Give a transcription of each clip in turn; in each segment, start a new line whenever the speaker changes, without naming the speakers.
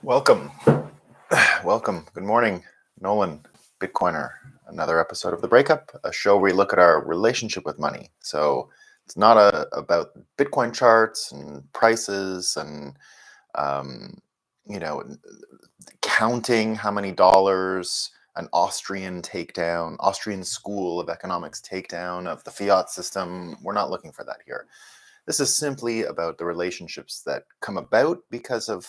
Welcome. Welcome. Good morning, Nolan, Bitcoiner. Another episode of The Breakup, a show where we look at our relationship with money. So it's not about Bitcoin charts and prices and, um, you know, counting how many dollars an Austrian school of economics takedown of the fiat system. We're not looking for that here. This is simply about the relationships that come about because of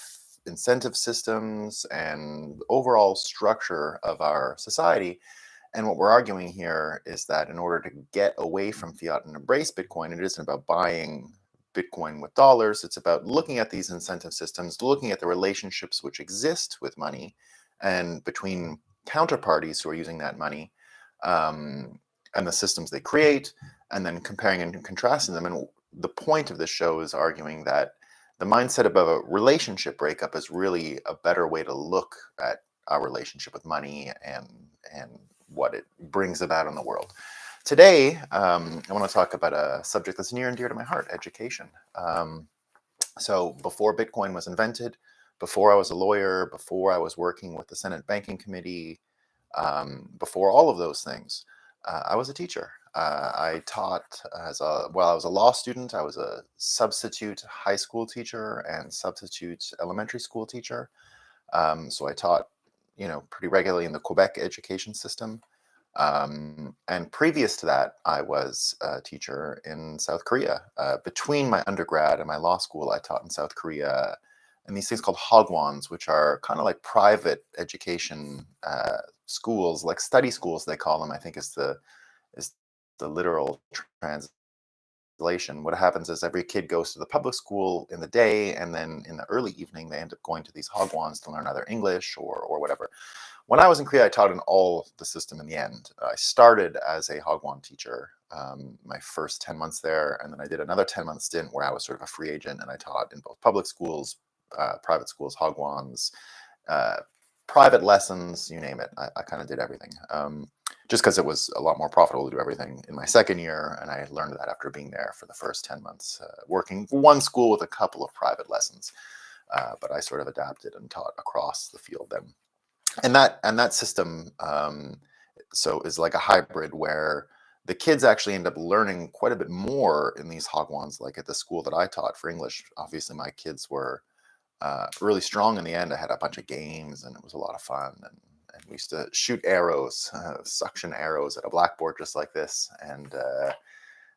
incentive systems and overall structure of our society. And what we're arguing here is that in order to get away from fiat and embrace Bitcoin, it isn't about buying Bitcoin with dollars. It's about looking at these incentive systems, looking at the relationships which exist with money and between counterparties who are using that money, and the systems they create, and then comparing and contrasting them. And the point of this show is arguing that the mindset of a relationship breakup is really a better way to look at our relationship with money and what it brings about in the world. Today, I want to talk about a subject that's near and dear to my heart: education. So before Bitcoin was invented, before I was a lawyer, before I was working with the Senate Banking Committee, before all of those things, I was a teacher. I taught while I was a law student. I was a substitute high school teacher and substitute elementary school teacher. So I taught, pretty regularly in the Quebec education system. And previous to that, I was a teacher in South Korea. Between my undergrad and my law school, I taught in South Korea in these things called hagwons, which are kind of like private education schools, like study schools they call them. I think is the literal translation. What happens is every kid goes to the public school in the day, and then in the early evening they end up going to these hagwons to learn either English or whatever. When I was in Korea, I taught in all of the system in the end. I started as a hagwon teacher, my first 10 months there, and then I did another 10-month stint where I was sort of a free agent, and I taught in both public schools, private schools, hagwons, uh, private lessons, you name it. I kind of did everything. Just because it was a lot more profitable to do everything in my second year, and I learned that after being there for the first 10 months, working for one school with a couple of private lessons. But I sort of adapted and taught across the field then. And that system, so is like a hybrid where the kids actually end up learning quite a bit more in these hagwons, like at the school that I taught for English. Obviously, my kids were really strong in the end. I had a bunch of games, and it was a lot of fun. And we used to shoot arrows, suction arrows at a blackboard just like this, and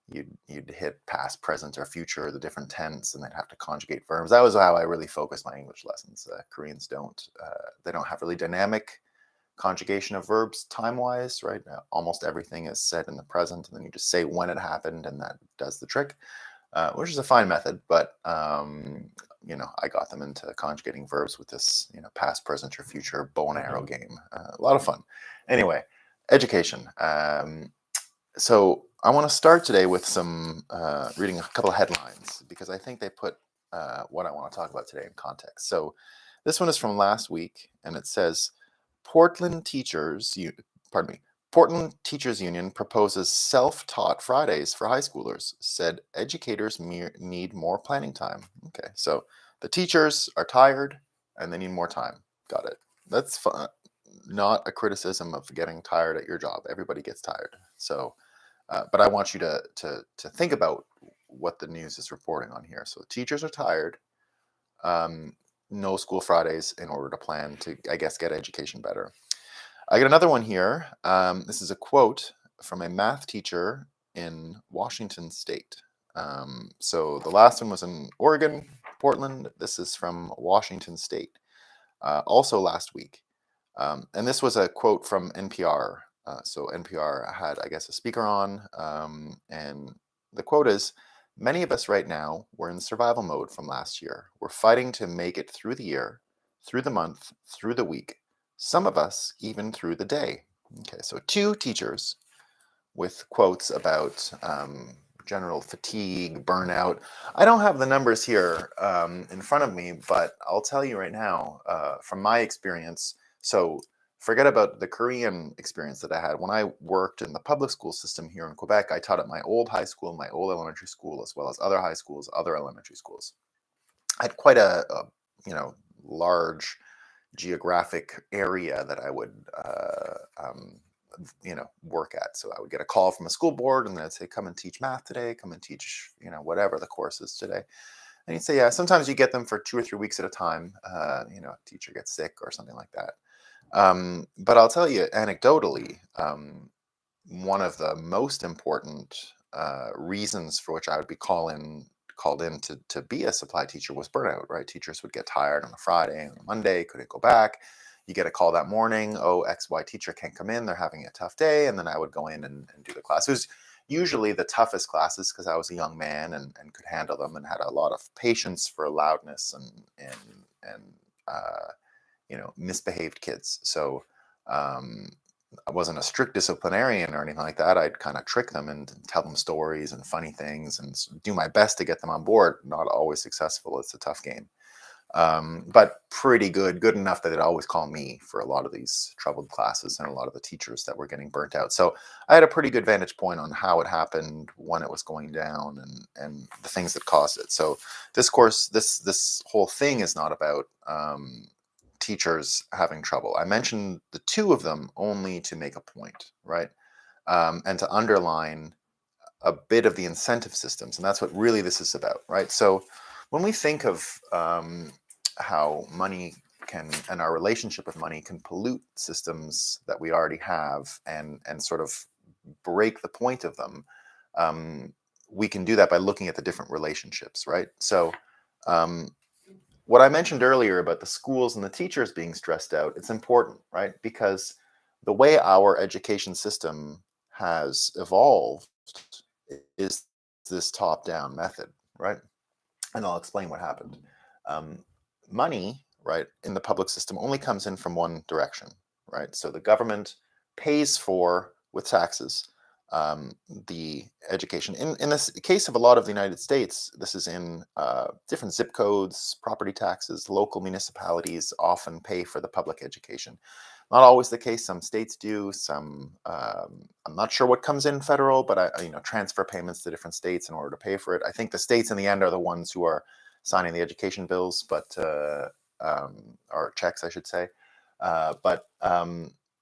you'd hit past, present, or future, the different tense, and they'd have to conjugate verbs. That was how I really focused my English lessons. Koreans don't; they don't have really dynamic conjugation of verbs time-wise, right? Almost everything is said in the present, and then you just say when it happened, and that does the trick. Which is a fine method, but I got them into conjugating verbs with this, past, present, or future bow and arrow game. A lot of fun. Anyway, education. So I want to start today with some reading a couple of headlines because I think they put what I want to talk about today in context. So this one is from last week, and it says Portland Teachers, pardon me, Portland Teachers Union proposes self-taught Fridays for high schoolers, said educators need more planning time. Okay, so the teachers are tired and they need more time. Got it. That's fun. Not a criticism of getting tired at your job. Everybody gets tired. So, but I want you to think about what the news is reporting on here. So teachers are tired. No school Fridays in order to plan to, I guess, get education better. I got another one here. This is a quote from a math teacher in Washington State. So the last one was in Oregon, Portland. This is from Washington State, also last week. And this was a quote from NPR. So NPR had, I guess, a speaker on, and the quote is, "Many of us right now, we're in survival mode from last year. We're fighting to make it through the year, through the month, through the week. Some of us even through the day." Okay, so two teachers with quotes about general fatigue, burnout. I don't have the numbers here in front of me, but I'll tell you right now, from my experience, so forget about the Korean experience that I had. When I worked in the public school system here in Quebec, I taught at my old high school, my old elementary school, as well as other high schools, other elementary schools. I had quite a large geographic area that I would work at. So I would get a call from a school board, and then I'd say, come and teach math today, come and teach whatever the course is today. And he'd say, yeah, sometimes you get them for 2 or 3 weeks at a time. A teacher gets sick or something like that. But I'll tell you anecdotally, one of the most important reasons for which I would be called in to be a supply teacher was burnout, right? Teachers would get tired on a Friday and on a Monday, couldn't go back. You get a call that morning, oh, XY teacher can't come in, they're having a tough day. And then I would go in and do the class. It was usually the toughest classes because I was a young man and could handle them and had a lot of patience for loudness and misbehaved kids. So I wasn't a strict disciplinarian or anything like that. I'd kind of trick them and tell them stories and funny things and do my best to get them on board. Not always successful. It's a tough game. But pretty good enough that they'd always call me for a lot of these troubled classes and a lot of the teachers that were getting burnt out. So I had a pretty good vantage point on how it happened, when it was going down, and the things that caused it. So this course, this whole thing is not about teachers having trouble. I mentioned the two of them only to make a point, right? And to underline a bit of the incentive systems. And that's what really this is about, right? So when we think of how money can, and our relationship with money can pollute systems that we already have and sort of break the point of them, we can do that by looking at the different relationships, right? So what I mentioned earlier about the schools and the teachers being stressed out, it's important, right? Because the way our education system has evolved is this top-down method, right? And I'll explain what happened. Money, right, in the public system only comes in from one direction, right? So the government pays for, with taxes, the education. In this case of a lot of the United States, this is in different zip codes, property taxes, local municipalities often pay for the public education. Not always the case. Some states do. Some I'm not sure what comes in federal, but I transfer payments to different states in order to pay for it. I think the states in the end are the ones who are signing the education bills, but or checks, I should say. But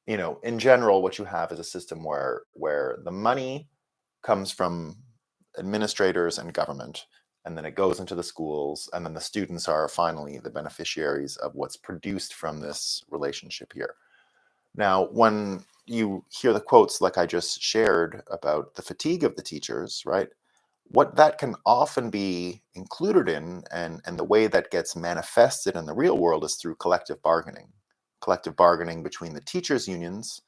in general, what you have is a system where the money comes from administrators and government, and then it goes into the schools, and then the students are finally the beneficiaries of what's produced from this relationship here. Now, when you hear the quotes like I just shared about the fatigue of the teachers, right? What that can often be included in, and the way that gets manifested in the real world, is through collective bargaining. Collective bargaining between the teachers' unions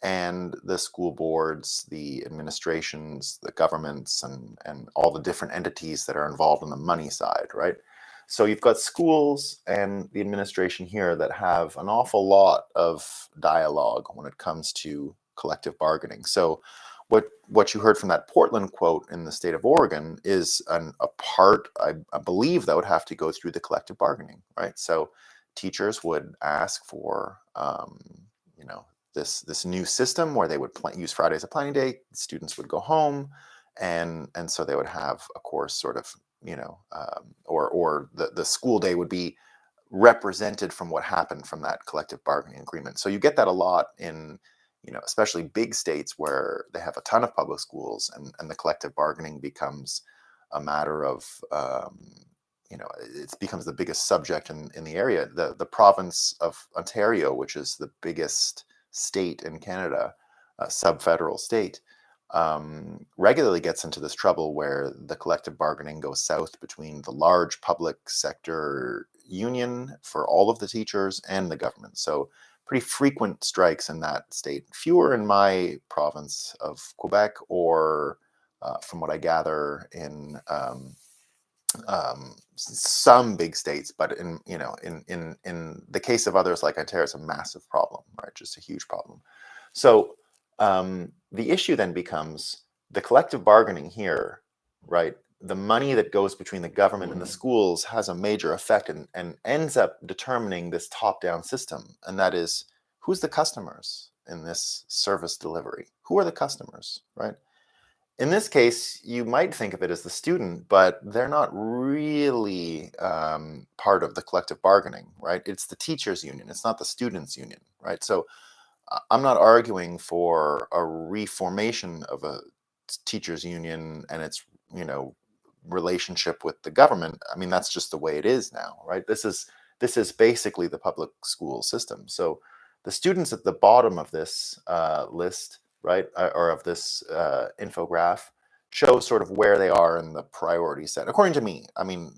and the school boards, the administrations, the governments, and all the different entities that are involved on the money side, right? So you've got schools and the administration here that have an awful lot of dialogue when it comes to collective bargaining. So what you heard from that Portland quote in the state of Oregon is a part, I believe, that would have to go through the collective bargaining, right? So teachers would ask for, this new system where they would use Friday as a planning day. Students would go home, and so they would have a course sort of, or the school day would be represented from what happened from that collective bargaining agreement. So you get that a lot in, especially big states where they have a ton of public schools, and the collective bargaining becomes a matter of, it becomes the biggest subject in the area. The province of Ontario, which is the biggest state in Canada, a sub-federal state, regularly gets into this trouble where the collective bargaining goes south between the large public sector union for all of the teachers and the government. So pretty frequent strikes in that state. Fewer in my province of Quebec, or from what I gather, in some big states, but in the case of others like Ontario, it's a massive problem, right? Just a huge problem. So the issue then becomes the collective bargaining here, right? The money that goes between the government and the schools has a major effect, and ends up determining this top-down system. And that is, who's the customers in this service delivery? Who are the customers, right? In this case, you might think of it as the student, but they're not really part of the collective bargaining, right? It's the teachers' union. It's not the students' union, right? So I'm not arguing for a reformation of a teachers' union and its, you know, relationship with the government. I mean, that's just the way it is now, right? This is basically the public school system. So the students at the bottom of this list, right, or of this infograph, show sort of where they are in the priority set, according to me. I mean,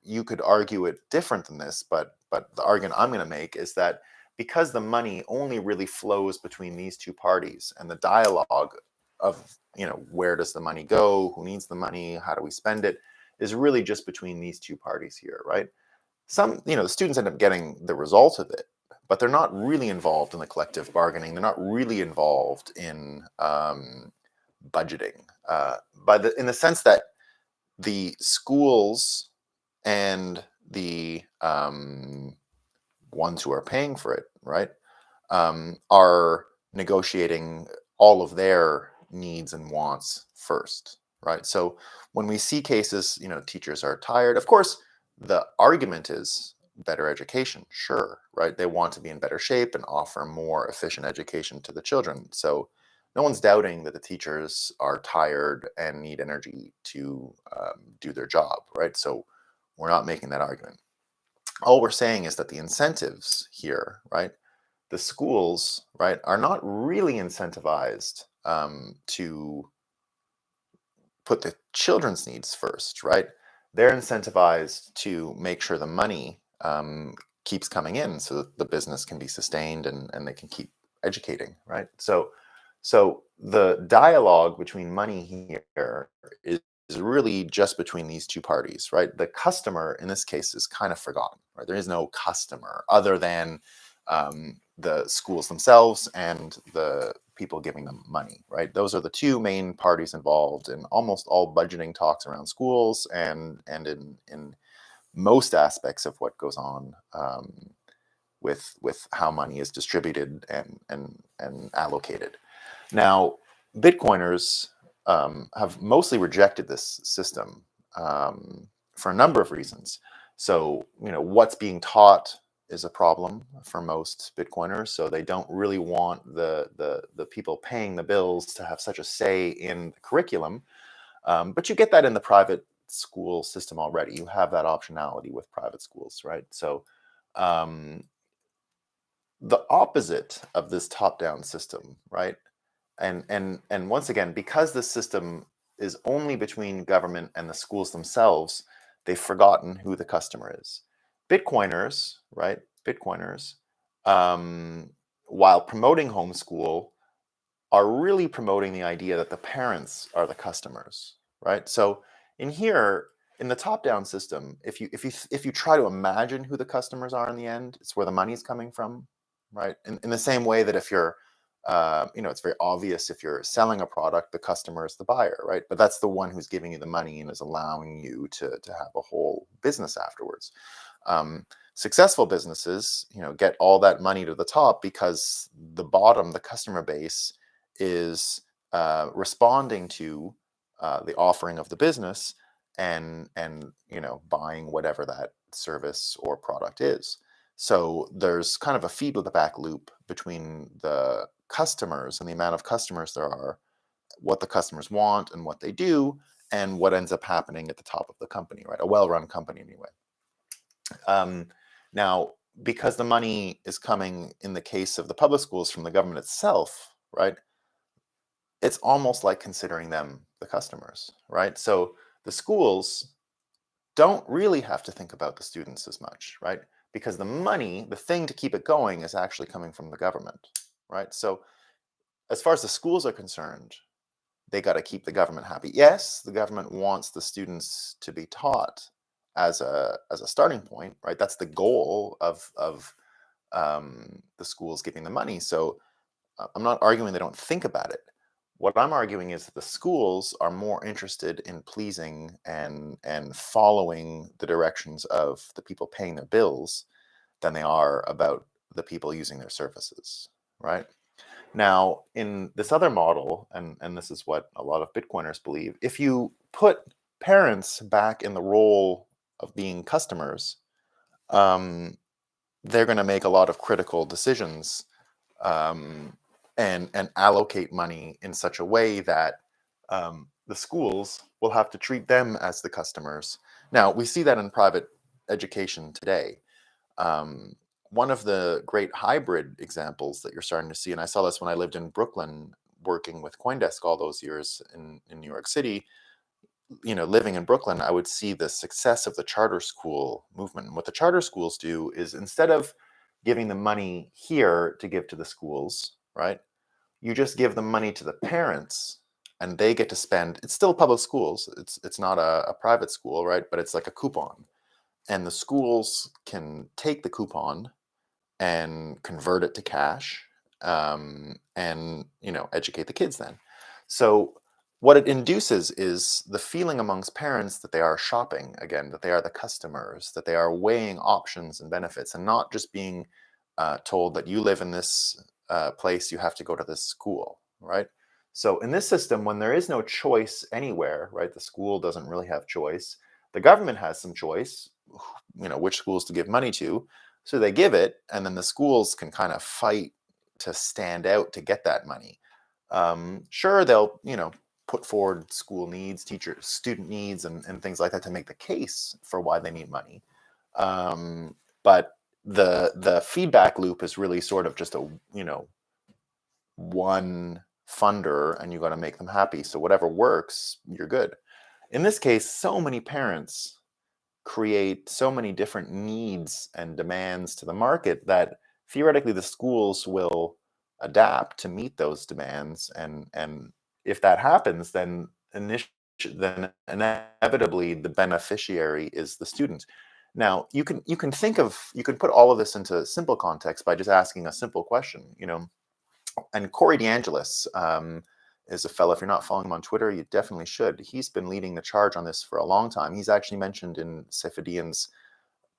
you could argue it different than this, but the argument I'm going to make is that because the money only really flows between these two parties, and the dialogue of, you know, where does the money go, who needs the money, how do we spend it, is really just between these two parties here, right? Some, you know, the students end up getting the result of it, but they're not really involved in the collective bargaining. They're not really involved in budgeting, in the sense that the schools and the ones who are paying for it, right, are negotiating all of their needs and wants first, right? So when we see cases, you know, teachers are tired, of course, the argument is better education, sure, right? They want to be in better shape and offer more efficient education to the children. So no one's doubting that the teachers are tired and need energy to do their job, right? So we're not making that argument. All we're saying is that the incentives here, right, the schools, right, are not really incentivized to put the children's needs first, right? They're incentivized to make sure the money keeps coming in so that the business can be sustained and they can keep educating, right? So the dialogue between money here is really just between these two parties, right? The customer in this case is kind of forgotten, right? There is no customer other than the schools themselves and the people giving them money, right? Those are the two main parties involved in almost all budgeting talks around schools and in most aspects of what goes on with how money is distributed and allocated. Now, Bitcoiners have mostly rejected this system for a number of reasons. So, you know, what's being taught is a problem for most Bitcoiners. So they don't really want the people paying the bills to have such a say in the curriculum. But you get that in the private school system already. You have that optionality with private schools, right? So um, the opposite of this top-down system, right? And once again, because the system is only between government and the schools themselves, they've forgotten who the customer is. Bitcoiners, right? Bitcoiners, um, while promoting homeschool, are really promoting the idea that the parents are the customers, right? So in here, in the top-down system, if you try to imagine who the customers are in the end, it's where the money's coming from, right? In the same way that if you're, you know, it's very obvious if you're selling a product, the customer is the buyer, right? But that's the one who's giving you the money and is allowing you to have a whole business afterwards. Successful businesses, you know, get all that money to the top because the bottom, the customer base, is responding to the offering of the business and you know, buying whatever that service or product is. So there's kind of a feedback loop between the customers and the amount of customers there are, what the customers want and what they do, and what ends up happening at the top of the company, right? A well-run company anyway. Um, Now, because the money is coming in the case of the public schools from the government itself, right? It's almost like considering them the customers, right? So the schools don't really have to think about the students as much, right? Because the money, the thing to keep it going, is actually coming from the government, right? So as far as the schools are concerned, they got to keep the government happy. Yes, the government wants the students to be taught as a starting point, right? That's the goal of the schools giving the money. So I'm not arguing they don't think about it. What I'm arguing is that the schools are more interested in pleasing and following the directions of the people paying their bills than they are about the people using their services, right? Now, in this other model, and this is what a lot of Bitcoiners believe, if you put parents back in the role of being customers, um, they're going to make a lot of critical decisions, um, and allocate money in such a way that the schools will have to treat them as the customers. Now, we see that in private education today. Um, One of the great hybrid examples that you're starting to see, and I saw this when I lived in Brooklyn, working with CoinDesk all those years in New York City, living in Brooklyn, I would see the success of the charter school movement. And what the charter schools do is, instead of giving the money here to give to the schools, right? You just give the money to the parents, and they get to spend. It's still public schools. It's not a private school, right? But it's like a coupon, and the schools can take the coupon and convert it to cash, and educate the kids then. So what it induces is the feeling amongst parents that they are shopping again, that they are the customers, that they are weighing options and benefits, and not just being told that you live in this place, you have to go to this school, right? So in this system, when there is no choice anywhere, right, the school doesn't really have choice. The government has some choice, which schools to give money to, so they give it, and then the schools can kind of fight to stand out to get that money. Sure, they'll put forward school needs, teacher, student needs, and things like that to make the case for why they need money. But the feedback loop is really sort of just a one funder, and you got to make them happy. So whatever works, you're good. In this case, so many parents create so many different needs and demands to the market that theoretically the schools will adapt to meet those demands, and if that happens, then inevitably the beneficiary is the student. Now, you can put all of this into simple context by just asking a simple question. And Corey DeAngelis is a fellow. If you're not following him on Twitter, you definitely should. He's been leading the charge on this for a long time. He's actually mentioned in Sefadian's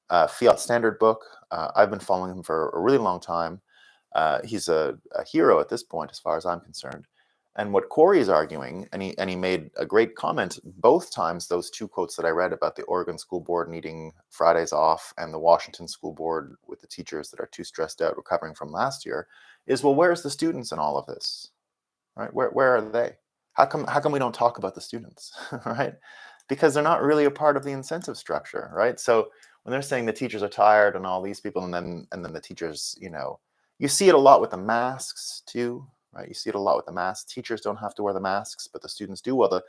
Fiat Standard book. I've been following him for a really long time. He's a hero at this point, as far as I'm concerned. And what Corey is arguing, and he made a great comment both times, those two quotes that I read about the Oregon School Board needing Fridays off and the Washington School Board with the teachers that are too stressed out recovering from last year, is, well, where's the students in all of this? Right? Where are they? How come we don't talk about the students? Right? Because they're not really a part of the incentive structure, right? So when they're saying the teachers are tired and all these people, and then the teachers, you see it a lot with the masks too, right? You see it a lot with the masks. Teachers don't have to wear the masks, but the students do. Well,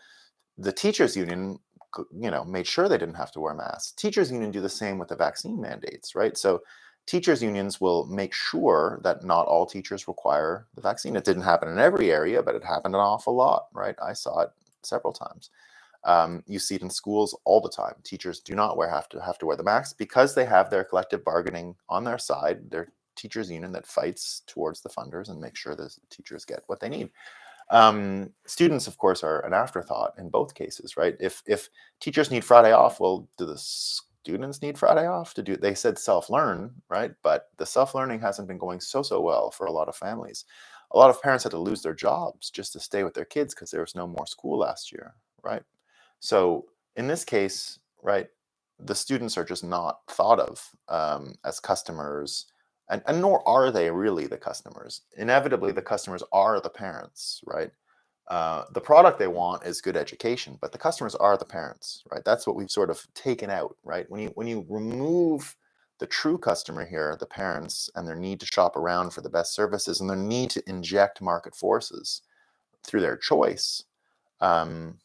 the teachers union, made sure they didn't have to wear masks. Teachers union do the same with the vaccine mandates, right? So teachers unions will make sure that not all teachers require the vaccine. It didn't happen in every area, but it happened an awful lot, right? I saw it several times. You see it in schools all the time. Teachers do not have to wear the mask because they have their collective bargaining on their side, their teachers union that fights towards the funders and makes sure the teachers get what they need. Students, of course, are an afterthought in both cases, right? If teachers need Friday off, well, do the students need Friday off to do? They said self-learn, right? But the self-learning hasn't been going so well for a lot of families. A lot of parents had to lose their jobs just to stay with their kids because there was no more school last year, right? So in this case, right, the students are just not thought of as customers, and nor are they really the customers. Inevitably, the customers are the parents, right? The product they want is good education, but the customers are the parents, right? That's what we've sort of taken out, right? When you remove the true customer here, the parents, and their need to shop around for the best services and their need to inject market forces through their choice, um,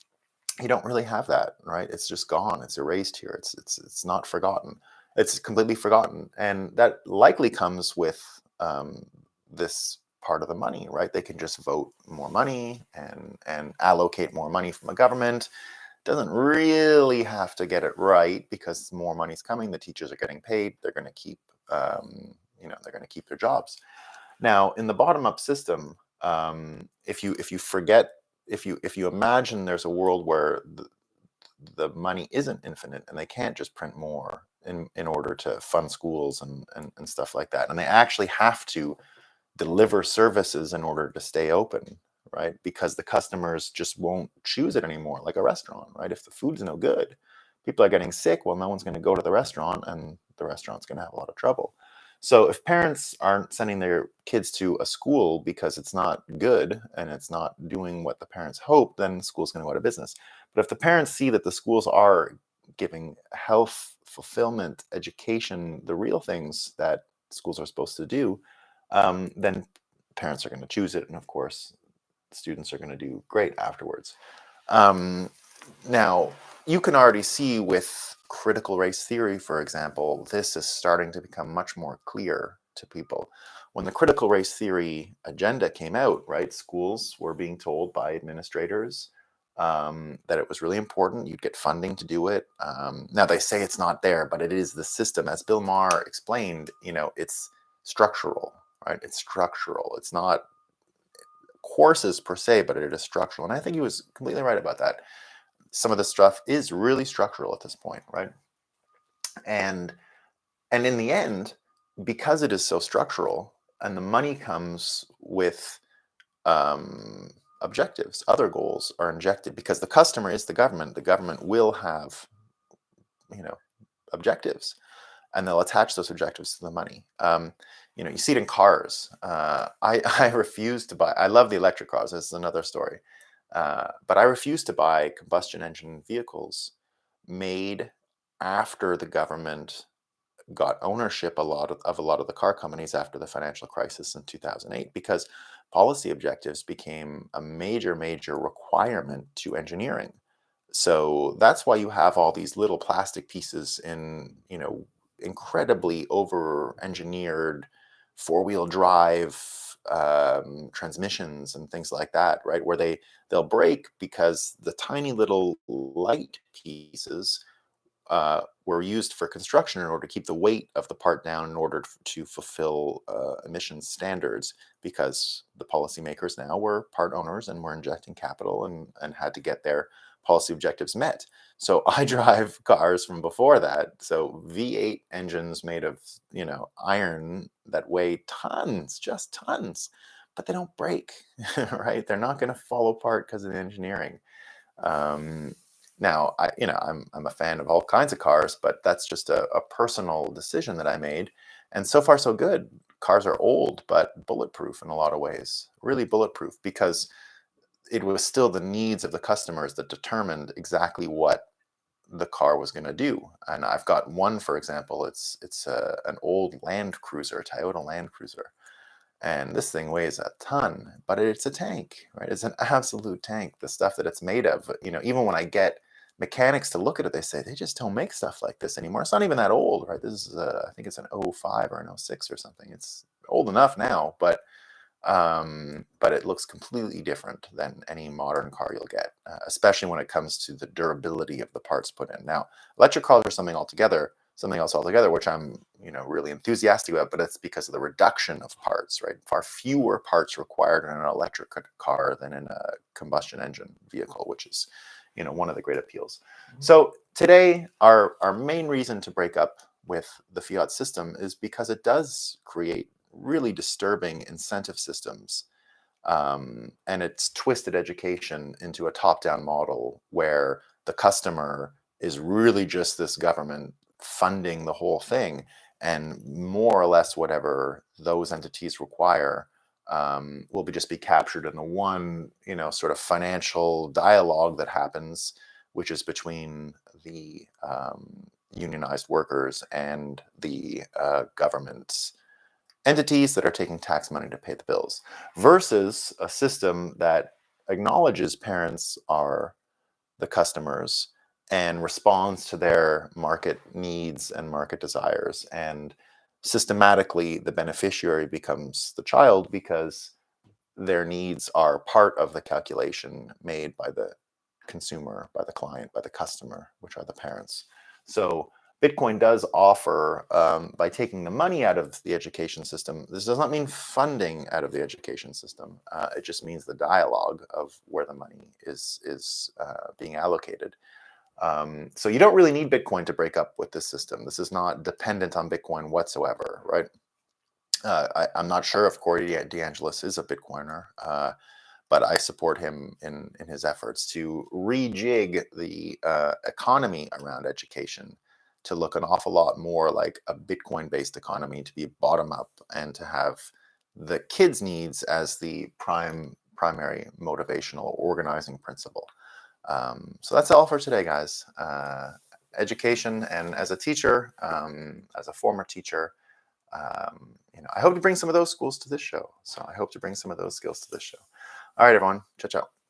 you don't really have that, right? It's just gone. It's erased here. It's not forgotten. It's completely forgotten, and that likely comes with this part of the money, right? They can just vote more money and allocate more money from the government. Doesn't really have to get it right because more money's coming. The teachers are getting paid. They're going to keep, they're going to keep their jobs. Now, in the bottom-up system, if you forget, if you imagine there's a world where the money isn't infinite and they can't just print more in order to fund schools and stuff like that, and they actually have to deliver services in order to stay open, right? Because the customers just won't choose it anymore, like a restaurant, right? If the food's no good, people are getting sick, well, no one's going to go to the restaurant, and the restaurant's going to have a lot of trouble. So if parents aren't sending their kids to a school because it's not good and it's not doing what the parents hope, then the school's going to go out of business. But if the parents see that the schools are giving health, fulfillment, education, the real things that schools are supposed to do, then parents are going to choose it. And of course, students are going to do great afterwards. Now, you can already see with critical race theory, for example, this is starting to become much more clear to people. When the critical race theory agenda came out, right, schools were being told by administrators that it was really important. You'd get funding to do it. Now, they say it's not there, but it is the system. As Bill Maher explained, it's structural, right? It's structural. It's not courses per se, but it is structural. And I think he was completely right about that. Some of the stuff is really structural at this point, right? And in the end, because it is so structural, and the money comes with objectives, other goals are injected because the customer is the government. The government will have, objectives, and they'll attach those objectives to the money. You see it in cars. I refuse to buy. I love the electric cars. This is another story. But I refuse to buy combustion engine vehicles made after the government got ownership of a lot of the car companies after the financial crisis in 2008, because policy objectives became a major requirement to engineering. So that's why you have all these little plastic pieces in, incredibly over engineered four-wheel drive transmissions and things like that, right? Where they'll break because the tiny little light pieces were used for construction in order to keep the weight of the part down in order to fulfill emissions standards, because the policymakers now were part owners and were injecting capital and had to get their policy objectives met. So I drive cars from before that. So V8 engines made of, iron that weigh tons, just tons, but they don't break, right? They're not going to fall apart because of the engineering. Now, I'm a fan of all kinds of cars, but that's just a personal decision that I made. And so far, so good. Cars are old, but bulletproof in a lot of ways, really bulletproof, because it was still the needs of the customers that determined exactly what the car was going to do. And I've got one, for example, it's an old Land Cruiser, Toyota Land Cruiser. And this thing weighs a ton, but it's a tank, right? It's an absolute tank. The stuff that it's made of, even when I get mechanics to look at it, they say they just don't make stuff like this anymore. It's not even that old, right? This is I think it's an '05 or an '06 or something. It's old enough now, but it looks completely different than any modern car you'll get, especially when it comes to the durability of the parts put in. Now, electric cars are something else altogether, which I'm, really enthusiastic about, but it's because of the reduction of parts, right? Far fewer parts required in an electric car than in a combustion engine vehicle, which is, one of the great appeals. So today, our main reason to break up with the fiat system is because it does create really disturbing incentive systems, and it's twisted education into a top-down model where the customer is really just this government funding the whole thing, and more or less whatever those entities require will just be captured in the one, sort of financial dialogue that happens, which is between the unionized workers and the government's entities that are taking tax money to pay the bills, versus a system that acknowledges parents are the customers and responds to their market needs and market desires. And systematically, the beneficiary becomes the child because their needs are part of the calculation made by the consumer, by the client, by the customer, which are the parents. So Bitcoin does offer, by taking the money out of the education system, this does not mean funding out of the education system. It just means the dialogue of where the money is being allocated. So you don't really need Bitcoin to break up with this system. This is not dependent on Bitcoin whatsoever, right? I'm not sure if Corey DeAngelis is a Bitcoiner, but I support him in his efforts to rejig the economy around education to look an awful lot more like a Bitcoin-based economy, to be bottom up and to have the kids' needs as the primary motivational organizing principle. So that's all for today, guys. Education, and as a teacher, as a former teacher, I hope to bring some of those schools to this show. So I hope to bring some of those skills to this show. All right, everyone. Ciao, ciao.